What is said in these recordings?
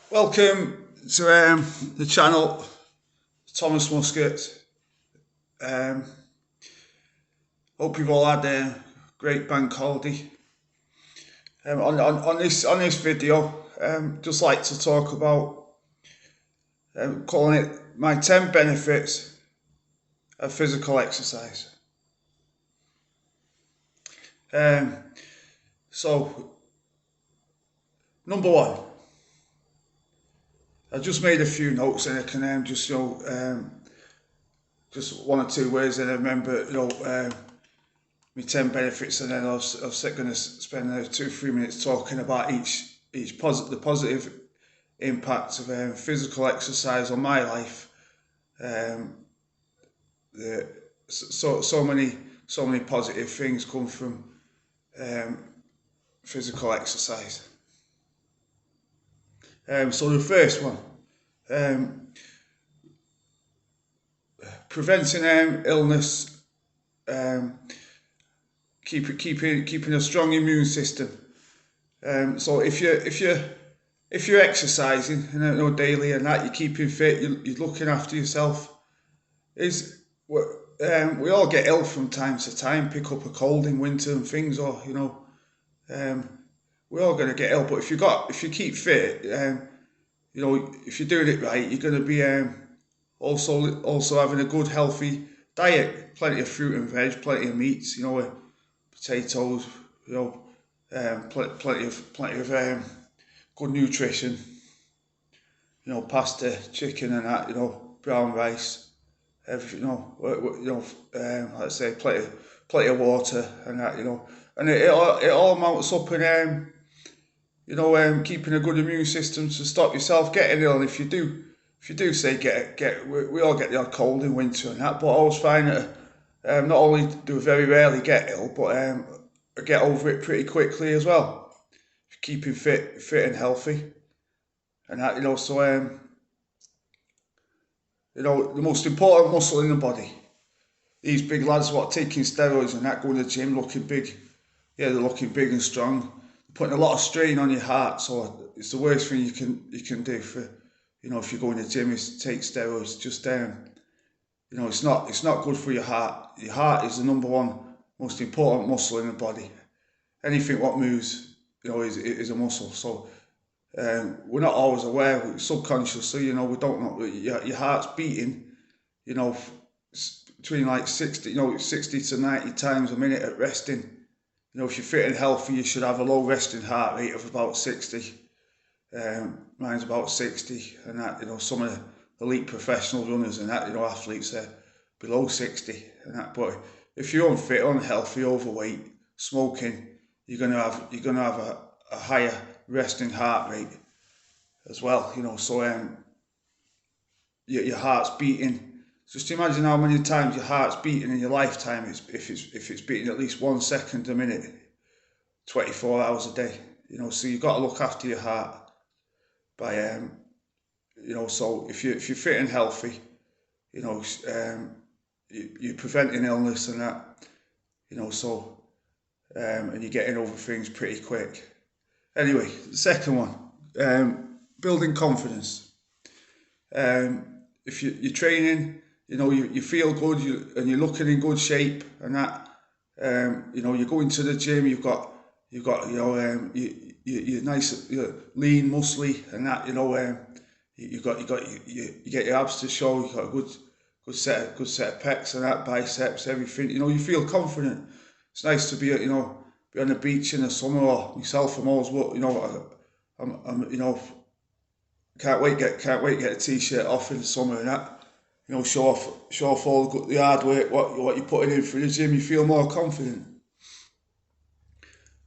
Welcome to the channel, Thomas Muscat. Um, Hope you've all had a great bank holiday. On this video, just like to talk about calling it my 10 benefits of physical exercise. So, number one, I just made a few notes and I can just just one or two words and I remember my 10 benefits, and then I was going to spend 2-3 minutes talking about each positive impact of physical exercise on my life. So many positive things come from physical exercise. So the first one, preventing illness, keeping a strong immune system. So if you're exercising daily and that, you're keeping fit, you're looking after yourself. We all get ill from time to time, pick up a cold in winter and things, or we're all going to get ill. But if you keep fit, if you're doing it right, you're going to be also having a good healthy diet, plenty of fruit and veg, plenty of meats, potatoes, plenty of good nutrition, pasta, chicken and that, brown rice, everything, let's say plenty of water and that, and it all mounts up in keeping a good immune system to stop yourself getting ill. And if you do say we all get the odd cold in winter and that, but I always find that not only do we very rarely get ill, but I get over it pretty quickly as well. Keeping fit and healthy, and that, so the most important muscle in the body. These big lads what taking steroids and that, going to the gym looking big, they're looking big and strong, putting a lot of strain on your heart. So it's the worst thing you can do for, if you go in the gym is take steroids. Just it's not good for your heart. Your heart is the number one most important muscle in the body. Anything what moves, is a muscle. So we're not always aware, subconsciously, we don't know your heart's beating, between like 60 to 90 times a minute at resting. If you're fit and healthy, you should have a low resting heart rate of about 60. Mine's about 60, and that, some of the elite professional runners and that, athletes are below 60 and that. But if you're unfit, unhealthy, overweight, smoking, you're gonna have a higher resting heart rate as well. So your heart's beating. Just imagine how many times your heart's beating in your lifetime. If it's beating at least 1 second a minute, 24 hours a day. So you've got to look after your heart by so if you're fit and healthy, you're preventing illness and that, and you're getting over things pretty quick. Anyway, the second one, building confidence. If you're training, you feel good, and you're looking in good shape and that, you go into the gym, you've got you're nice, lean, muscly and that, you get your abs to show, you've got a good set of pecs and that, biceps, everything, you feel confident. It's nice to be be on the beach in the summer, or myself, I'm always, I'm can't wait to get a t-shirt off in the summer and that, show off all the hard work, what you're putting in for the gym. You feel more confident.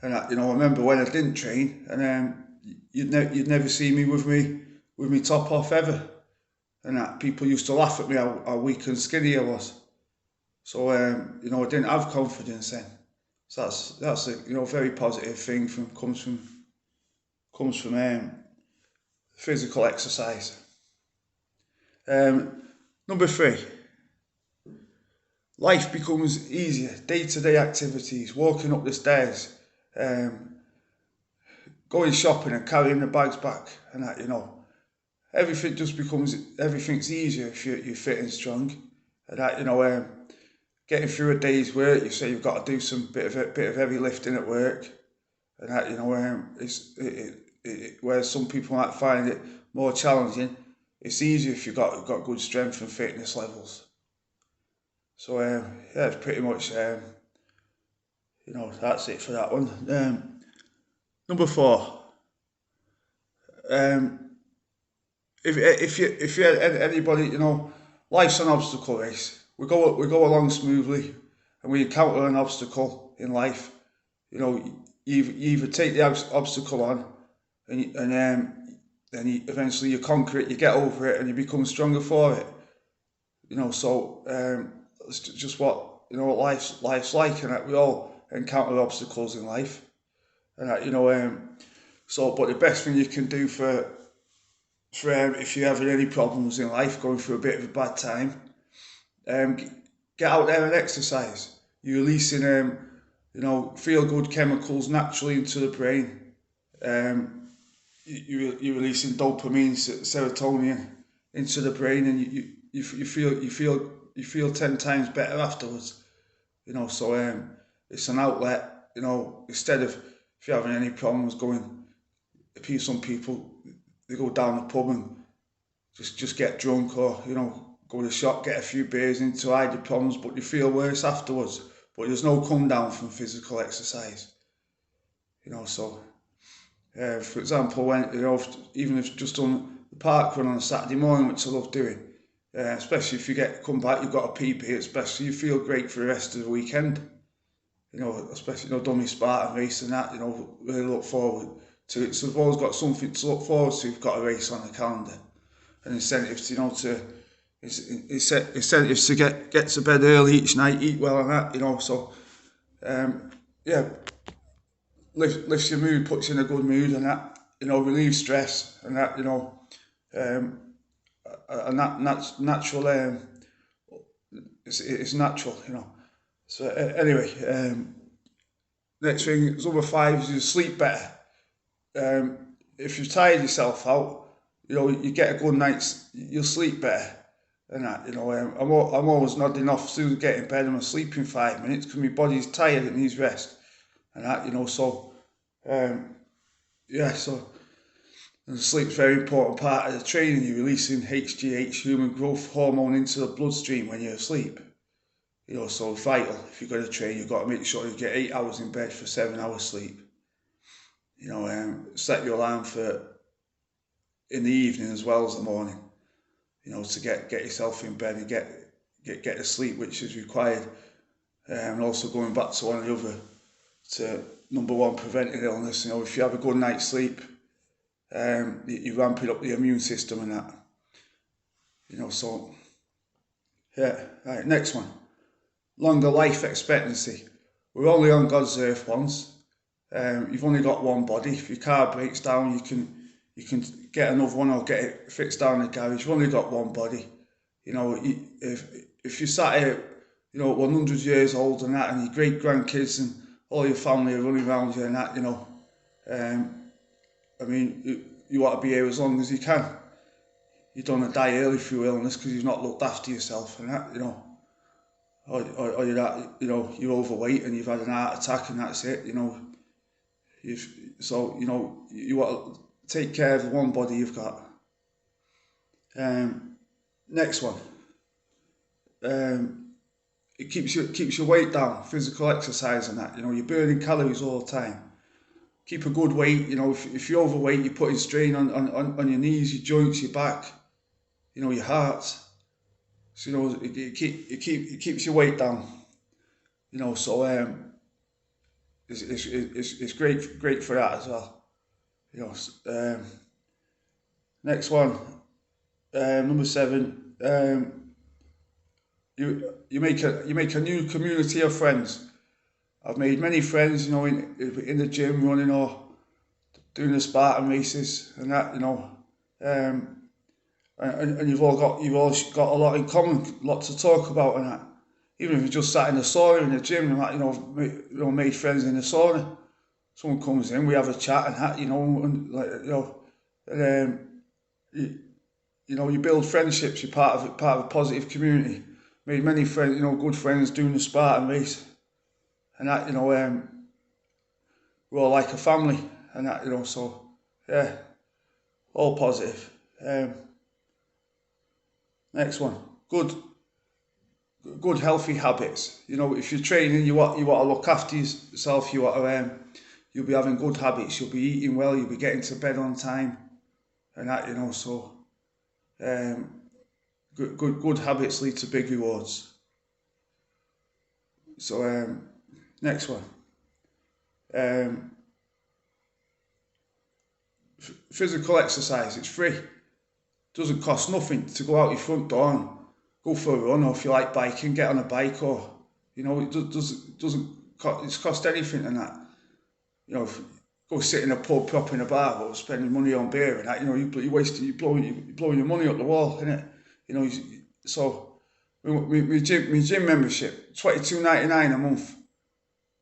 And that, I remember when I didn't train, and you'd never see me with me top off ever, and that people used to laugh at me how weak and skinny I was. So I didn't have confidence then. So that's a very positive thing comes from physical exercise. Number 3, life becomes easier. Day-to-day activities, walking up the stairs, going shopping and carrying the bags back and that, everything's easier if you're fit and strong. And that, getting through a day's work, you say you've got to do some bit of heavy lifting at work, and that, where some people might find it more challenging, it's easier if you've got good strength and fitness levels. So yeah, it's pretty much that's it for that one. Number 4. If you're anybody, life's an obstacle race. We go along smoothly, and we encounter an obstacle in life. You either take the obstacle on, and then eventually you conquer it, you get over it, and you become stronger for it. So it's just what life's like, and that we all encounter obstacles in life, and that but the best thing you can do for if you're having any problems in life, going through a bit of a bad time, get out there and exercise. You're releasing feel good chemicals naturally into the brain. You're releasing dopamine, serotonin into the brain, and you feel 10 times better afterwards. So it's an outlet. Instead of, if you're having any problems some people, they go down the pub and just get drunk, or go to the shop, get a few beers in to hide the problems, but you feel worse afterwards. But there's no come down from physical exercise. So for example, when even if just on the park run on a Saturday morning, which I love doing, especially if you come back, you've got a PB, especially you feel great for the rest of the weekend. Especially done my Spartan race and that, really look forward to it. So we've always got something to look forward to. We've got a race on the calendar, and incentives, incentives to get to bed early each night, eat well and that, So yeah, lifts your mood, puts you in a good mood and that, relieves stress and that, and that's natural. It's natural, So anyway, next thing, number 5 is you sleep better. If you've tired yourself out, you get a good night's, you'll sleep better. And that, I'm always nodding off as soon as I get in bed. I'm asleep in 5 minutes because my body's tired and needs rest. And that, so and sleep's a very important part of the training. You're releasing HGH, human growth hormone, into the bloodstream when you're asleep. So vital. If you're going to train, you've got to make sure you get 8 hours in bed for 7 hours sleep. Set your alarm for in the evening as well as the morning. To get yourself in bed and get the sleep which is required. And also going back to one of the other, to number 1, preventing illness. If you have a good night's sleep, you're ramping up the immune system and that. So yeah. Right, next one. Longer life expectancy. We're only on God's earth once. You've only got one body. If your car breaks down, you can get another one or get it fixed down in the garage. You've only got one body. If you sat here, 100 years old and that, and your great grandkids and all your family are running around you and that, you want to be here as long as you can. You don't want to die early through illness because you've not looked after yourself and that, or you're that, you're overweight and you've had an heart attack and that's it, you want to take care of the one body you've got. Next one. It keeps your weight down, physical exercise and that, you're burning calories all the time. Keep a good weight, if you're overweight, you're putting strain on your knees, your joints, your back, your heart. So, it keeps your weight down, so it's great for that as well. Next one, number 7, you make a new community of friends. I've made many friends, in the gym, running or doing the Spartan races and that, and you've all got a lot in common, lots to talk about and that. Even if you just sat in the sauna in the gym and that, made friends in the sauna. someone comes in, we have a chat and that, you know, and like, you know, and you know, you build friendships. You're part of a positive community. Made many friends, you know, good friends doing the Spartan race, and that, you know, we're all like a family, and that, you know, so yeah, all positive. Next one, good healthy habits. You know, if you're training, you want to look after yourself. You want to you'll be having good habits. You'll be eating well. You'll be getting to bed on time, and that, you know, so good habits lead to big rewards. So next one, physical exercise. It's free. Doesn't cost nothing to go out your front door and go for a run, or if you like biking, get on a bike, or you know, it doesn't cost anything and that. You know, if you go sit in a pub, prop in a bar, or spending money on beer and that, you know, you're blowing your money up the wall, innit? You know, so my gym membership, £22.99 a month.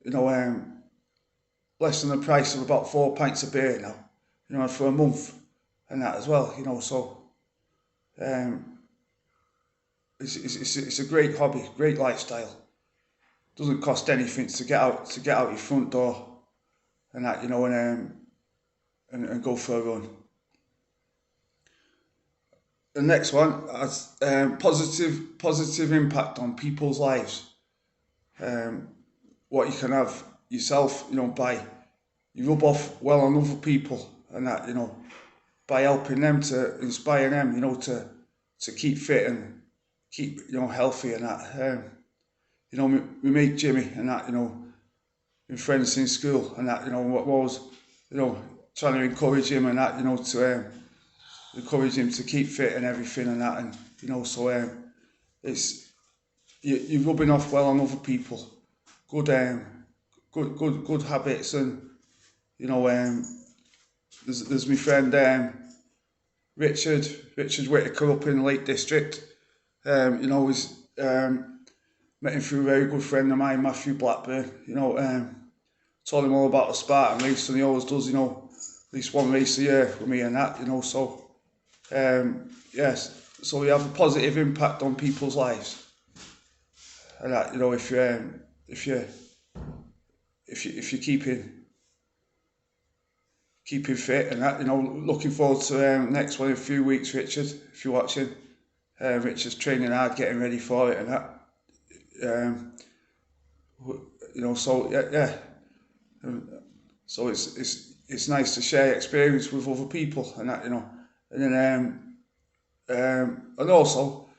You know, less than the price of about 4 pints of beer now. You know, for a month and that as well. You know, so it's a great hobby, great lifestyle. Doesn't cost anything to get out your front door and that, you know, and go for a run. The next one has positive impact on people's lives. What you can have yourself, you know, by you rub off well on other people and that, you know, by helping them, to inspire them, you know, to keep fit and keep, you know, healthy and that. You know, we mate Jimmy and that, you know, been friends since school and that, you know, what was, you know, trying to encourage him and that, you know, to encourage him to keep fit and everything and that, and you know, so it's you're rubbing off well on other people, good habits, and you know, there's my friend Richard Whittaker up in the Lake District. You know, he's met him through a very good friend of mine, Matthew Blackburn. You know, told him all about the Spartan race, and he always does, you know, at least one race a year with me and that, you know, so yes, so we have a positive impact on people's lives, and that, you know, if you're keeping fit and that, you know, looking forward to next one in a few weeks, Richard, if you're watching. Richard's training hard, getting ready for it and that. You know, so yeah. So it's nice to share experience with other people and that, you know, and then and also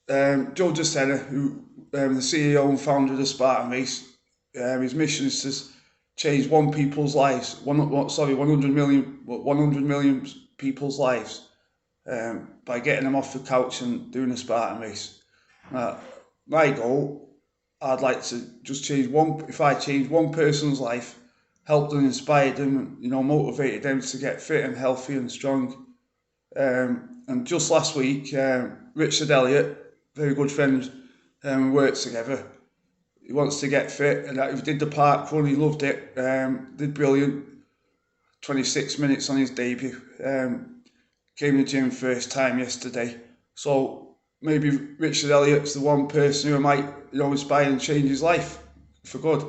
Joe DeSena, who the CEO and founder of the Spartan race, his mission is to change 100 million people's lives by getting them off the couch and doing a Spartan race. My goal, I'd like to just change one. If I change one person's life, helped and inspired them, you know, motivated them to get fit and healthy and strong. And just last week, Richard Elliott, very good friend, we worked together. He wants to get fit, and he did the park run. He loved it. Did brilliant. 26 minutes on his debut. Came to the gym first time yesterday. So maybe Richard Elliott's the one person who might, you know, inspire and change his life for good.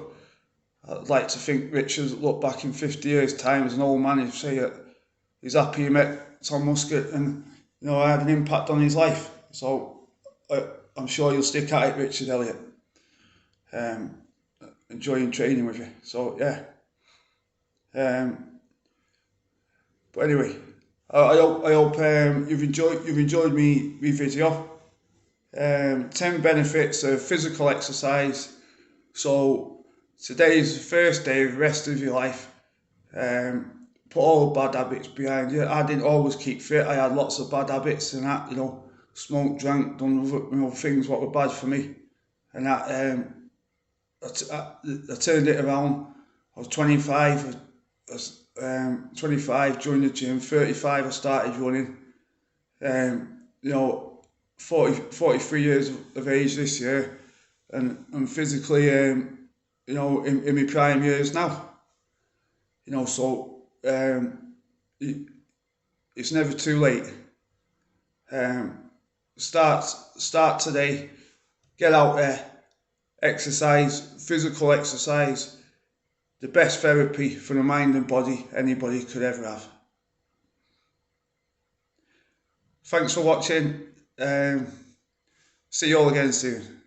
I'd like to think Richard look back in 50 years' time as an old man and say that he's happy he met Tom Muscat and, you know, had an impact on his life. So I'm sure you'll stick at it, Richard Elliott. Enjoying training with you. So yeah. But anyway, I hope you've enjoyed me video. 10 benefits of physical exercise. So today is the first day of the rest of your life. Put all the bad habits behind you. I didn't always keep fit. I had lots of bad habits and that, you know, smoked, drank, done other, you know, things what were bad for me. And that I turned it around. I was 25. I was 25, joined the gym. 35, I started running. You know, 43 years of age this year, and I'm physically, you know, in my prime years now. you know, so it's never too late. Start today, get out there, exercise, physical exercise, the best therapy for the mind and body anybody could ever have. Thanks for watching. See you all again soon.